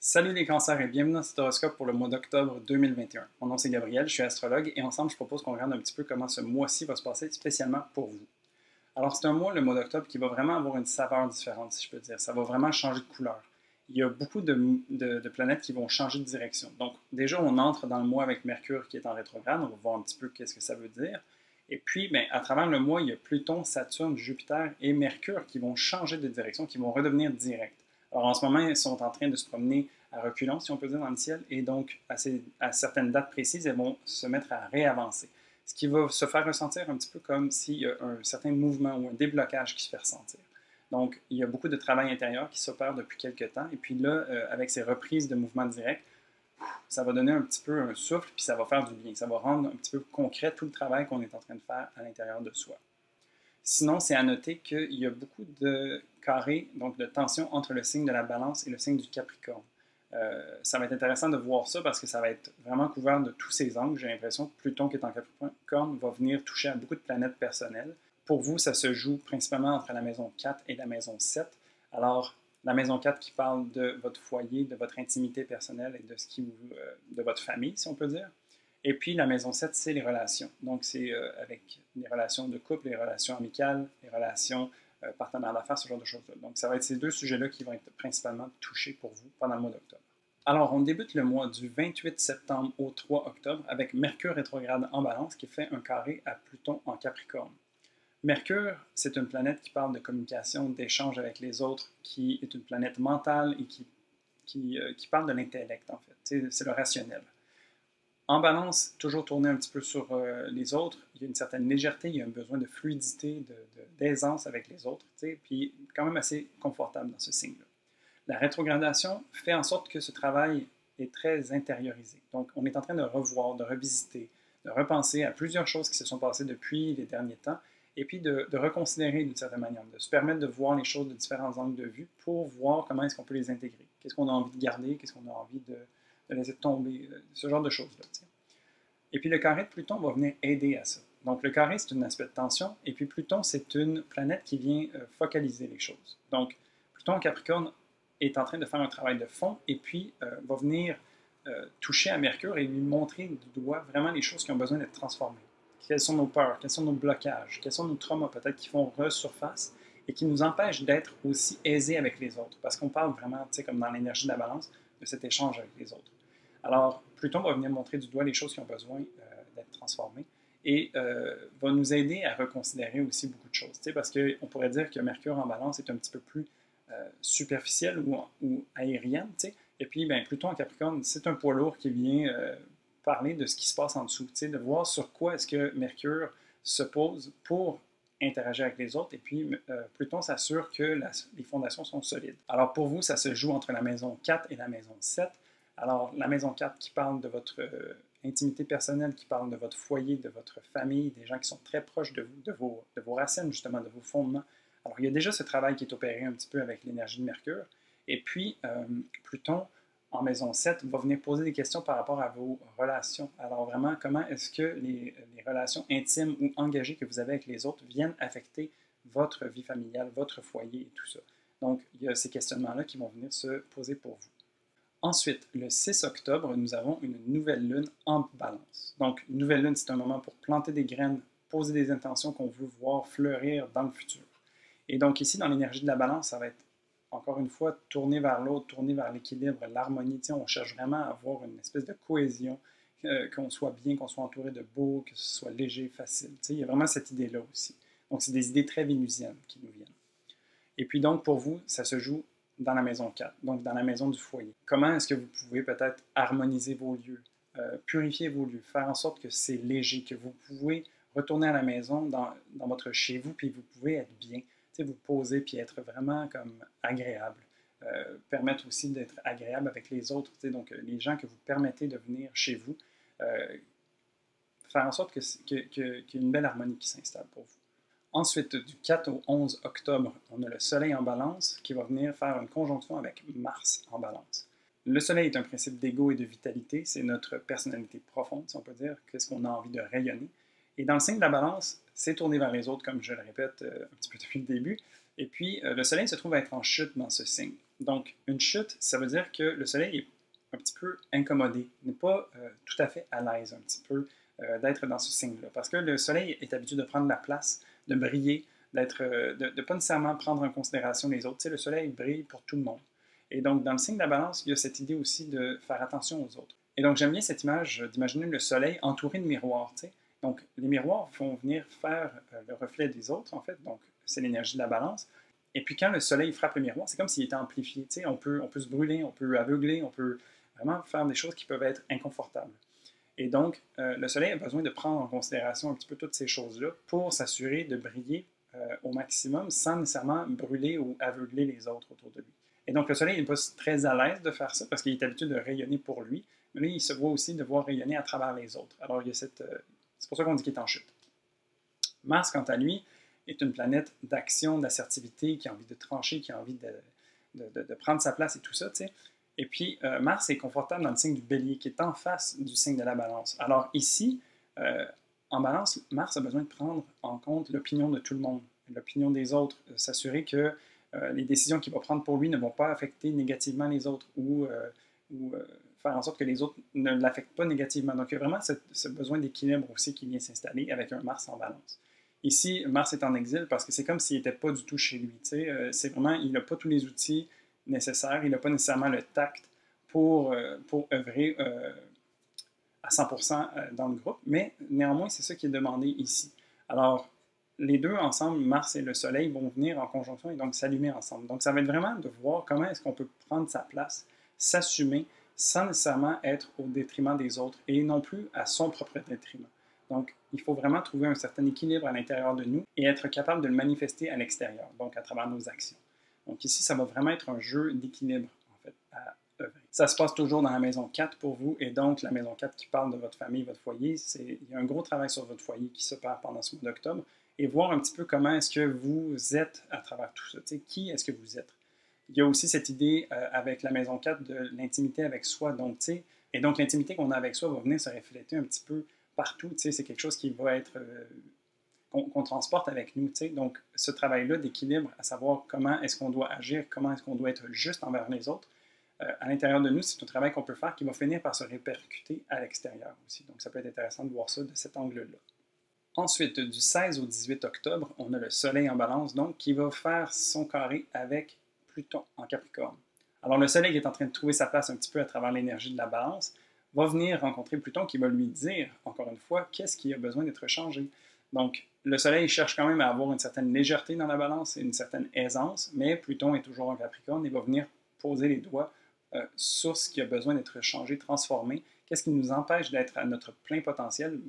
Salut les cancers et bienvenue dans cet horoscope pour le mois d'octobre 2021. Mon nom c'est Gabriel, je suis astrologue et ensemble je propose qu'on regarde un petit peu comment ce mois-ci va se passer spécialement pour vous. Alors c'est un mois, le mois d'octobre, qui va vraiment avoir une saveur différente si je peux dire. Ça va vraiment changer de couleur. Il y a beaucoup de planètes qui vont changer de direction. Donc déjà on entre dans le mois avec Mercure qui est en rétrograde, on va voir un petit peu qu'est-ce que ça veut dire. Et puis, à travers le mois, il y a Pluton, Saturne, Jupiter et Mercure qui vont changer de direction, qui vont redevenir directs. Alors en ce moment, ils sont en train de se promener à reculons, si on peut dire, dans le ciel, et donc à certaines dates précises, elles vont se mettre à réavancer. Ce qui va se faire ressentir un petit peu comme s'il y a un certain mouvement ou un déblocage qui se fait ressentir. Donc, il y a beaucoup de travail intérieur qui s'opère depuis quelques temps, et puis là, avec ces reprises de mouvements directs, ça va donner un petit peu un souffle, puis ça va faire du bien. Ça va rendre un petit peu concret tout le travail qu'on est en train de faire à l'intérieur de soi. Sinon, c'est à noter qu'il y a beaucoup de carrés, donc de tensions entre le signe de la Balance et le signe du Capricorne. Ça va être intéressant de voir ça parce que ça va être vraiment couvert de tous ces angles. J'ai l'impression que Pluton, qui est en Capricorne, va venir toucher à beaucoup de planètes personnelles. Pour vous, ça se joue principalement entre la maison 4 et la maison 7. Alors, la maison 4 qui parle de votre foyer, de votre intimité personnelle et de votre famille, si on peut dire. Et puis la maison 7, c'est les relations. Donc, c'est avec les relations de couple, les relations amicales, les relations partenaires d'affaires, ce genre de choses-là. Donc, ça va être ces deux sujets-là qui vont être principalement touchés pour vous pendant le mois d'octobre. Alors, on débute le mois du 28 septembre au 3 octobre avec Mercure rétrograde en Balance qui fait un carré à Pluton en Capricorne. Mercure, c'est une planète qui parle de communication, d'échange avec les autres, qui est une planète mentale et qui parle de l'intellect, en fait. C'est le rationnel. En Balance, toujours tourner un petit peu sur les autres, il y a une certaine légèreté, il y a un besoin de fluidité, d'aisance avec les autres, puis quand même assez confortable dans ce signe-là. La rétrogradation fait en sorte que ce travail est très intériorisé. Donc, on est en train de revoir, de revisiter, de repenser à plusieurs choses qui se sont passées depuis les derniers temps, et puis de reconsidérer d'une certaine manière, de se permettre de voir les choses de différents angles de vue pour voir comment est-ce qu'on peut les intégrer. Qu'est-ce qu'on a envie de garder, qu'est-ce qu'on a envie de laisser tomber, ce genre de choses-là. Et puis le carré de Pluton va venir aider à ça. Donc le carré, c'est un aspect de tension, et puis Pluton, c'est une planète qui vient focaliser les choses. Donc Pluton en Capricorne est en train de faire un travail de fond, et puis va venir toucher à Mercure et lui montrer du doigt vraiment les choses qui ont besoin d'être transformées. Quelles sont nos peurs, quels sont nos blocages, quels sont nos traumas peut-être qui font resurface et qui nous empêchent d'être aussi aisés avec les autres. Parce qu'on parle vraiment, tu sais, comme dans l'énergie de la balance, de cet échange avec les autres. Alors, Pluton va venir montrer du doigt les choses qui ont besoin d'être transformées et va nous aider à reconsidérer aussi beaucoup de choses. Parce qu'on pourrait dire que Mercure en Balance est un petit peu plus superficielle ou aérienne. Et puis, Pluton en Capricorne, c'est un poids lourd qui vient parler de ce qui se passe en dessous, de voir sur quoi est-ce que Mercure se pose pour interagir avec les autres. Et puis, Pluton s'assure que les fondations sont solides. Alors, pour vous, ça se joue entre la maison 4 et la maison 7. Alors, la maison 4 qui parle de votre intimité personnelle, qui parle de votre foyer, de votre famille, des gens qui sont très proches de vous, de vos racines, justement, de vos fondements. Alors, il y a déjà ce travail qui est opéré un petit peu avec l'énergie de Mercure. Et puis, Pluton, en maison 7, va venir poser des questions par rapport à vos relations. Alors, vraiment, comment est-ce que les relations intimes ou engagées que vous avez avec les autres viennent affecter votre vie familiale, votre foyer et tout ça. Donc, il y a ces questionnements-là qui vont venir se poser pour vous. Ensuite, le 6 octobre, nous avons une nouvelle lune en Balance. Donc, une nouvelle lune, c'est un moment pour planter des graines, poser des intentions qu'on veut voir fleurir dans le futur. Et donc, ici, dans l'énergie de la Balance, ça va être, encore une fois, tourner vers l'autre, tourner vers l'équilibre, l'harmonie. On cherche vraiment à avoir une espèce de cohésion, qu'on soit bien, qu'on soit entouré de beau, que ce soit léger, facile. Il y a vraiment cette idée-là aussi. Donc, c'est des idées très vénusiennes qui nous viennent. Et puis donc, pour vous, ça se joue dans la maison 4, donc dans la maison du foyer. Comment est-ce que vous pouvez peut-être harmoniser vos lieux, purifier vos lieux, faire en sorte que c'est léger, que vous pouvez retourner à la maison dans votre chez vous, puis vous pouvez être bien, vous poser, puis être vraiment comme agréable. Permettre aussi d'être agréable avec les autres, donc les gens que vous permettez de venir chez vous, faire en sorte qu'il y ait une belle harmonie qui s'installe pour vous. Ensuite, du 4 au 11 octobre, on a le Soleil en Balance qui va venir faire une conjonction avec Mars en Balance. Le Soleil est un principe d'ego et de vitalité, c'est notre personnalité profonde, si on peut dire, qu'est-ce qu'on a envie de rayonner. Et dans le signe de la Balance, c'est tourné vers les autres, comme je le répète un petit peu depuis le début. Et puis, le Soleil se trouve à être en chute dans ce signe. Donc, une chute, ça veut dire que le soleil est un petit peu incommodé, n'est pas tout à fait à l'aise un petit peu d'être dans ce signe-là. Parce que le soleil est habitué de prendre la place, de briller, de ne pas nécessairement prendre en considération les autres. Tu sais, le soleil brille pour tout le monde. Et donc, dans le signe de la balance, il y a cette idée aussi de faire attention aux autres. Et donc, j'aime bien cette image d'imaginer le soleil entouré de miroirs. Tu sais. Donc, les miroirs vont venir faire le reflet des autres, en fait. Donc, c'est l'énergie de la balance. Et puis, quand le soleil frappe le miroir, c'est comme s'il était amplifié. Tu sais. On peut se brûler, on peut aveugler, on peut vraiment faire des choses qui peuvent être inconfortables. Et donc, le soleil a besoin de prendre en considération un petit peu toutes ces choses-là pour s'assurer de briller au maximum sans nécessairement brûler ou aveugler les autres autour de lui. Et donc, le soleil n'est pas très à l'aise de faire ça parce qu'il est habitué de rayonner pour lui, mais là, il se voit aussi devoir rayonner à travers les autres. Alors, il y a c'est pour ça qu'on dit qu'il est en chute. Mars, quant à lui, est une planète d'action, d'assertivité, qui a envie de trancher, qui a envie de prendre sa place et tout ça, tu sais. Et puis, Mars est confortable dans le signe du Bélier, qui est en face du signe de la Balance. Alors ici, en Balance, Mars a besoin de prendre en compte l'opinion de tout le monde, l'opinion des autres, s'assurer que les décisions qu'il va prendre pour lui ne vont pas affecter négativement les autres ou faire en sorte que les autres ne l'affectent pas négativement. Donc, il y a vraiment ce besoin d'équilibre aussi qui vient s'installer avec un Mars en Balance. Ici, Mars est en exil parce que c'est comme s'il n'était pas du tout chez lui. C'est vraiment, il n'a pas tous les outils nécessaires, il n'a pas nécessairement le tact pour œuvrer à 100% dans le groupe, mais néanmoins, c'est ça qui est demandé ici. Alors, les deux ensemble, Mars et le Soleil, vont venir en conjonction et donc s'allumer ensemble. Donc, ça va être vraiment de voir comment est-ce qu'on peut prendre sa place, s'assumer, sans nécessairement être au détriment des autres et non plus à son propre détriment. Donc, il faut vraiment trouver un certain équilibre à l'intérieur de nous et être capable de le manifester à l'extérieur, donc à travers nos actions. Donc ici, ça va vraiment être un jeu d'équilibre, en fait, à œuvrer. Ça se passe toujours dans la maison 4 pour vous, et donc la maison 4 qui parle de votre famille, votre foyer, il y a un gros travail sur votre foyer qui se perd pendant ce mois d'octobre, et voir un petit peu comment est-ce que vous êtes à travers tout ça. T'sais, qui est-ce que vous êtes? Il y a aussi cette idée avec la maison 4 de l'intimité avec soi, donc, et donc l'intimité qu'on a avec soi va venir se refléter un petit peu partout, c'est quelque chose qui va être qu'on transporte avec nous. Donc, ce travail-là d'équilibre, à savoir comment est-ce qu'on doit agir, comment est-ce qu'on doit être juste envers les autres, à l'intérieur de nous, c'est un travail qu'on peut faire qui va finir par se répercuter à l'extérieur aussi. Donc, ça peut être intéressant de voir ça de cet angle-là. Ensuite, du 16 au 18 octobre, on a le Soleil en Balance, donc, qui va faire son carré avec Pluton en Capricorne. Alors, le Soleil est en train de trouver sa place un petit peu à travers l'énergie de la Balance, va venir rencontrer Pluton qui va lui dire, encore une fois, qu'est-ce qui a besoin d'être changé. Donc, le Soleil cherche quand même à avoir une certaine légèreté dans la balance et une certaine aisance, mais Pluton est toujours en Capricorne et va venir poser les doigts sur ce qui a besoin d'être changé, transformé. Qu'est-ce qui nous empêche d'être à notre plein potentiel,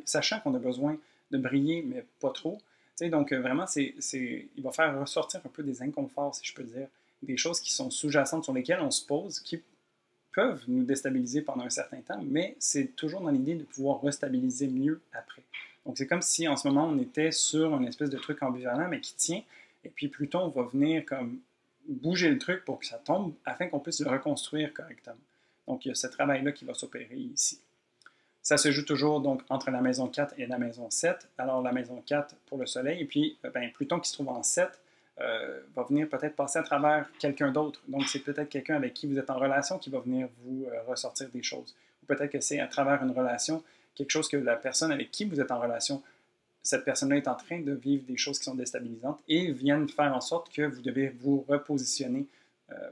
sachant qu'on a besoin de briller, mais pas trop. Donc, vraiment, il va faire ressortir un peu des inconforts, si je peux dire, des choses qui sont sous-jacentes sur lesquelles on se pose, qui peuvent nous déstabiliser pendant un certain temps, mais c'est toujours dans l'idée de pouvoir restabiliser mieux après. Donc, c'est comme si en ce moment, on était sur une espèce de truc ambivalent, mais qui tient, et puis Pluton va venir comme bouger le truc pour que ça tombe, afin qu'on puisse le reconstruire correctement. Donc, il y a ce travail-là qui va s'opérer ici. Ça se joue toujours donc entre la maison 4 et la maison 7. Alors, la maison 4 pour le Soleil, et puis Pluton qui se trouve en 7 va venir peut-être passer à travers quelqu'un d'autre. Donc, c'est peut-être quelqu'un avec qui vous êtes en relation qui va venir vous ressortir des choses. Ou peut-être que c'est à travers une relation, quelque chose que la personne avec qui vous êtes en relation, cette personne-là est en train de vivre des choses qui sont déstabilisantes et viennent faire en sorte que vous devez vous repositionner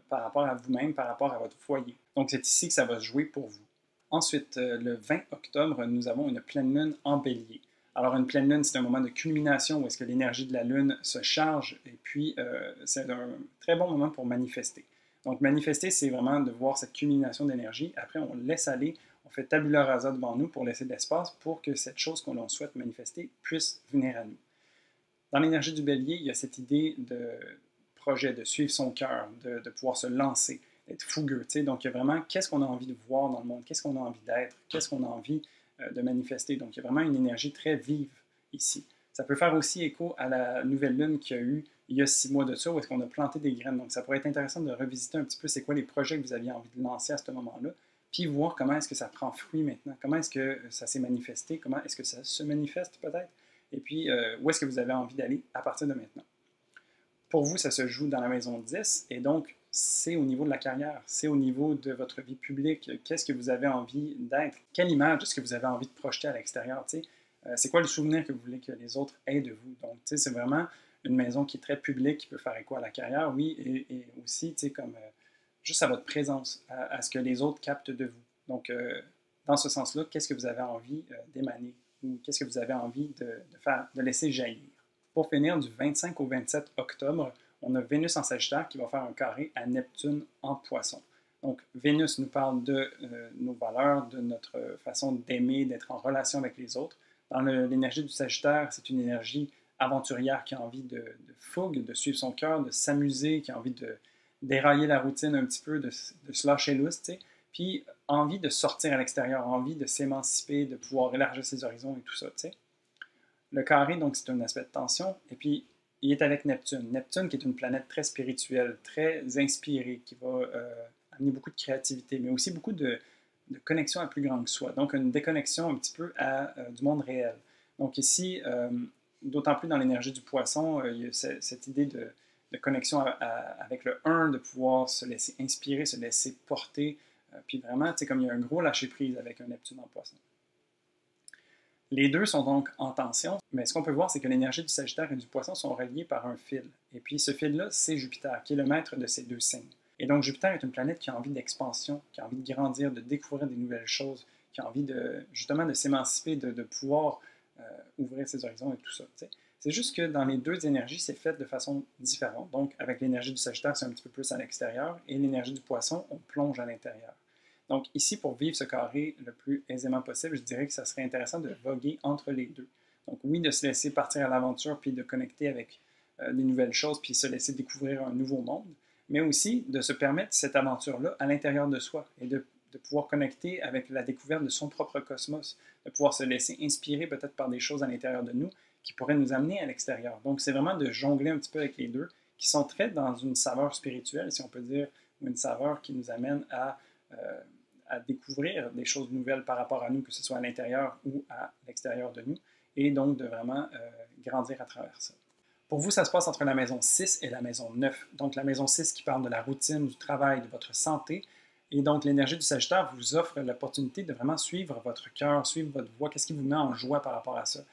par rapport à vous-même, par rapport à votre foyer. Donc, c'est ici que ça va se jouer pour vous. Ensuite, le 20 octobre, nous avons une pleine lune en Bélier. Alors, une pleine lune, c'est un moment de culmination où est-ce que l'énergie de la lune se charge et puis c'est un très bon moment pour manifester. Donc, manifester, c'est vraiment de voir cette culmination d'énergie. Après, on laisse aller, on fait tabula rasa devant nous pour laisser de l'espace pour que cette chose qu'on souhaite manifester puisse venir à nous. Dans l'énergie du Bélier, il y a cette idée de projet, de suivre son cœur, de pouvoir se lancer, d'être fougueux. Donc, il y a vraiment qu'est-ce qu'on a envie de voir dans le monde, qu'est-ce qu'on a envie d'être, qu'est-ce qu'on a envie de manifester. Donc, il y a vraiment une énergie très vive ici. Ça peut faire aussi écho à la nouvelle lune qu'il y a eu il y a 6 mois de ça, où est-ce qu'on a planté des graines. Donc, ça pourrait être intéressant de revisiter un petit peu c'est quoi les projets que vous aviez envie de lancer à ce moment-là, puis voir comment est-ce que ça prend fruit maintenant, comment est-ce que ça s'est manifesté, comment est-ce que ça se manifeste peut-être, et puis où est-ce que vous avez envie d'aller à partir de maintenant. Pour vous, ça se joue dans la maison 10, et donc c'est au niveau de la carrière, c'est au niveau de votre vie publique. Qu'est-ce que vous avez envie d'être? Quelle image est-ce que vous avez envie de projeter à l'extérieur? C'est quoi le souvenir que vous voulez que les autres aient de vous? Donc, c'est vraiment une maison qui est très publique, qui peut faire écho à la carrière, oui, et aussi, comme juste à votre présence, à ce que les autres captent de vous. Donc, dans ce sens-là, qu'est-ce que vous avez envie d'émaner ou qu'est-ce que vous avez envie de faire, de laisser jaillir? Pour finir, du 25 au 27 octobre, on a Vénus en Sagittaire qui va faire un carré à Neptune en Poisson. Donc, Vénus nous parle de nos valeurs, de notre façon d'aimer, d'être en relation avec les autres. Dans l'énergie du Sagittaire, c'est une énergie aventurière qui a envie de fougue, de suivre son cœur, de s'amuser, qui a envie de dérailler la routine un petit peu, de se lâcher lousse, puis envie de sortir à l'extérieur, envie de s'émanciper, de pouvoir élargir ses horizons et tout ça. Le carré, donc, c'est un aspect de tension, et puis il est avec Neptune. Neptune, qui est une planète très spirituelle, très inspirée, qui va amener beaucoup de créativité, mais aussi beaucoup de connexion à plus grand que soi. Donc, une déconnexion un petit peu du monde réel. Donc, ici, d'autant plus dans l'énergie du poisson, il y a cette idée de connexion avec le 1, de pouvoir se laisser inspirer, se laisser porter. Puis vraiment, comme il y a un gros lâcher-prise avec un Neptune en poisson. Les deux sont donc en tension, mais ce qu'on peut voir, c'est que l'énergie du Sagittaire et du Poisson sont reliées par un fil. Et puis ce fil-là, c'est Jupiter, qui est le maître de ces deux signes. Et donc Jupiter est une planète qui a envie d'expansion, qui a envie de grandir, de découvrir des nouvelles choses, qui a envie justement de s'émanciper, de pouvoir ouvrir ses horizons et tout ça. T'sais. C'est juste que dans les deux énergies, c'est fait de façon différente. Donc avec l'énergie du Sagittaire, c'est un petit peu plus à l'extérieur, et l'énergie du Poisson, on plonge à l'intérieur. Donc ici, pour vivre ce carré le plus aisément possible, je dirais que ça serait intéressant de voguer entre les deux. Donc oui, de se laisser partir à l'aventure, puis de connecter avec des nouvelles choses, puis se laisser découvrir un nouveau monde, mais aussi de se permettre cette aventure-là à l'intérieur de soi et de pouvoir connecter avec la découverte de son propre cosmos, de pouvoir se laisser inspirer peut-être par des choses à l'intérieur de nous qui pourraient nous amener à l'extérieur. Donc c'est vraiment de jongler un petit peu avec les deux, qui sont très dans une saveur spirituelle, si on peut dire, ou une saveur qui nous amène à découvrir des choses nouvelles par rapport à nous, que ce soit à l'intérieur ou à l'extérieur de nous, et donc de vraiment grandir à travers ça. Pour vous, ça se passe entre la maison 6 et la maison 9. Donc la maison 6 qui parle de la routine, du travail, de votre santé, et donc l'énergie du Sagittaire vous offre l'opportunité de vraiment suivre votre cœur, suivre votre voix, qu'est-ce qui vous met en joie par rapport à ça.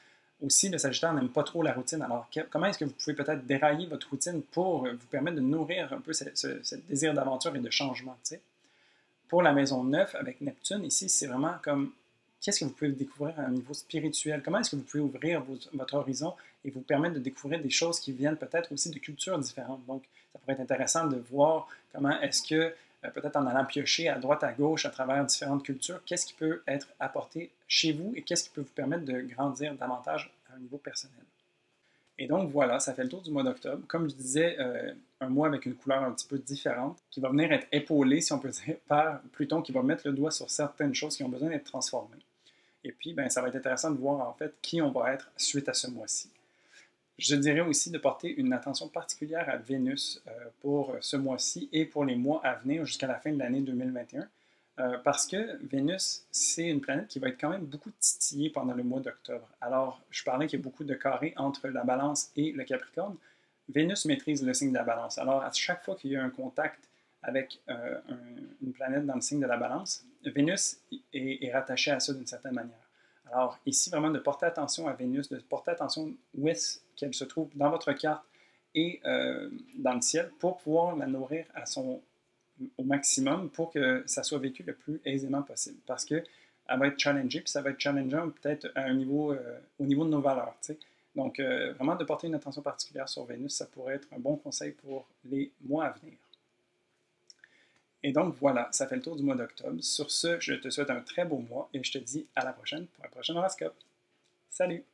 Aussi, le Sagittaire n'aime pas trop la routine, alors comment est-ce que vous pouvez peut-être dérailler votre routine pour vous permettre de nourrir un peu ce désir d'aventure et de changement, t'sais? Pour la maison 9, avec Neptune, ici, c'est vraiment comme qu'est-ce que vous pouvez découvrir à un niveau spirituel? Comment est-ce que vous pouvez ouvrir votre horizon et vous permettre de découvrir des choses qui viennent peut-être aussi de cultures différentes? Donc, ça pourrait être intéressant de voir comment est-ce que, peut-être en allant piocher à droite, à gauche, à travers différentes cultures, qu'est-ce qui peut être apporté chez vous et qu'est-ce qui peut vous permettre de grandir davantage à un niveau personnel. Et donc voilà, ça fait le tour du mois d'octobre. Comme je disais, un mois avec une couleur un petit peu différente, qui va venir être épaulé, si on peut dire, par Pluton qui va mettre le doigt sur certaines choses qui ont besoin d'être transformées. Et puis, ben, ça va être intéressant de voir en fait qui on va être suite à ce mois-ci. Je dirais aussi de porter une attention particulière à Vénus pour ce mois-ci et pour les mois à venir jusqu'à la fin de l'année 2021. Parce que Vénus, c'est une planète qui va être quand même beaucoup titillée pendant le mois d'octobre. Alors, je parlais qu'il y a beaucoup de carrés entre la Balance et le Capricorne. Vénus maîtrise le signe de la Balance. Alors, à chaque fois qu'il y a un contact avec une planète dans le signe de la Balance, Vénus est rattachée à ça d'une certaine manière. Alors, ici, vraiment, de porter attention à Vénus, de porter attention où est-ce qu'elle se trouve dans votre carte et dans le ciel pour pouvoir la nourrir au maximum pour que ça soit vécu le plus aisément possible. Parce qu'elle va être challengée, puis ça va être challengeant peut-être à un niveau, au niveau de nos valeurs. T'sais. Donc, vraiment de porter une attention particulière sur Vénus, ça pourrait être un bon conseil pour les mois à venir. Et donc, voilà, ça fait le tour du mois d'octobre. Sur ce, je te souhaite un très beau mois et je te dis à la prochaine pour un prochain horoscope. Salut!